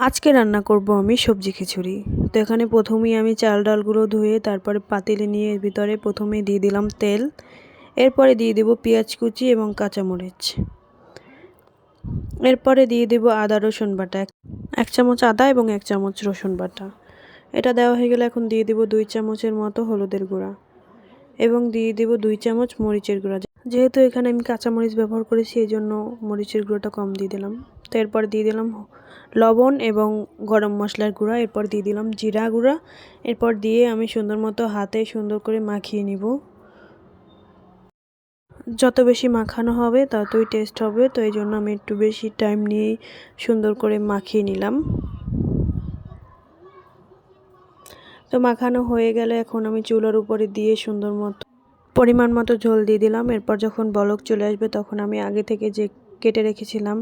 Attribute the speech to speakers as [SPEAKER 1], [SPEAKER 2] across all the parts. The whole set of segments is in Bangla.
[SPEAKER 1] আজকে রান্না করব আমি সবজি খিচুড়ি। তো এখানে প্রথমেই আমি চাল ডালগুলো ধুয়ে তারপরে পাতিলে নিয়ে এর ভিতরে প্রথমেই দিয়ে দিলাম তেল, এরপরে দিয়ে দেব পেঁয়াজ কুচি এবং কাঁচামরিচ, এরপরে দিয়ে দেব আদা রসুন বাটা, 1 চামচ আদা এবং 1 চামচ রসুন বাটা। এটা দেওয়া হয়ে গেলে এখন দিয়ে দেব 2 চামচের মতো হলুদের গুঁড়া এবং দিয়ে দেব 2 চামচ মরিচের গুঁড়া। যেহেতু এখানে আমি কাঁচামরিচ ব্যবহার করেছি এই জন্য মরিচের গুঁড়োটা কম দিয়ে দিলাম। তো এরপর দিয়ে দিলাম লবণ এবং গরম মশলার গুঁড়া, এরপর দিয়ে দিলাম জিরা গুঁড়া, এরপর দিয়ে আমি সুন্দর মতো হাতে সুন্দর করে মাখিয়ে নিব। যত বেশি মাখানো হবে ততই টেস্ট হবে, তো এই জন্য আমি একটু বেশি টাইম নিয়ে সুন্দর করে মাখিয়ে নিলাম। তো মাখানো হয়ে গেলে এখন আমি চুলার উপরে দিয়ে সুন্দর মতো পরিমাণ মতো ঝোল দিয়ে দিলাম। এরপর যখন বলক চলে আসবে তখন আমি আগে থেকে যে কেটে রেখেছিলাম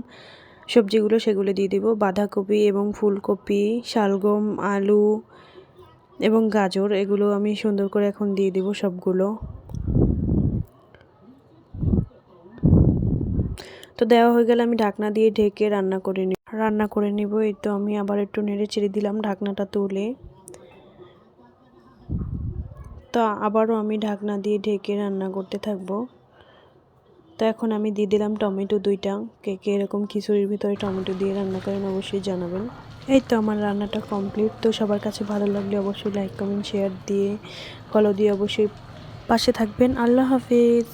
[SPEAKER 1] সবজিগুলো সেগুলো দিয়ে দিব। বাঁধাকপি এবং ফুলকপি, শালগম, আলু এবং গাজর এগুলো আমি সুন্দর করে এখন দিয়ে দিব সবগুলো। তো দেওয়া হয়ে গেলে আমি ঢাকনা দিয়ে ঢেকে রান্না করে নিব। এই তো আমি আবার একটু নেড়ে চেড়ে দিলাম ঢাকনাটা তুলে। তো আবারও আমি ঢাকনা দিয়ে ঢেকে রান্না করতে থাকবো। তো এখন আমি দিয়ে দিলাম টমেটো 2টা। কে কে এরকম খিচুড়ির ভিতরে টমেটো দিয়ে রান্না করেন অবশ্যই জানাবেন। এই তো আমার রান্নাটা কমপ্লিট। তো সবার কাছে ভালো লাগলে অবশ্যই লাইক কমেন্ট শেয়ার দিয়ে ফলো দিয়ে অবশ্যই পাশে থাকবেন। আল্লাহ হাফেজ।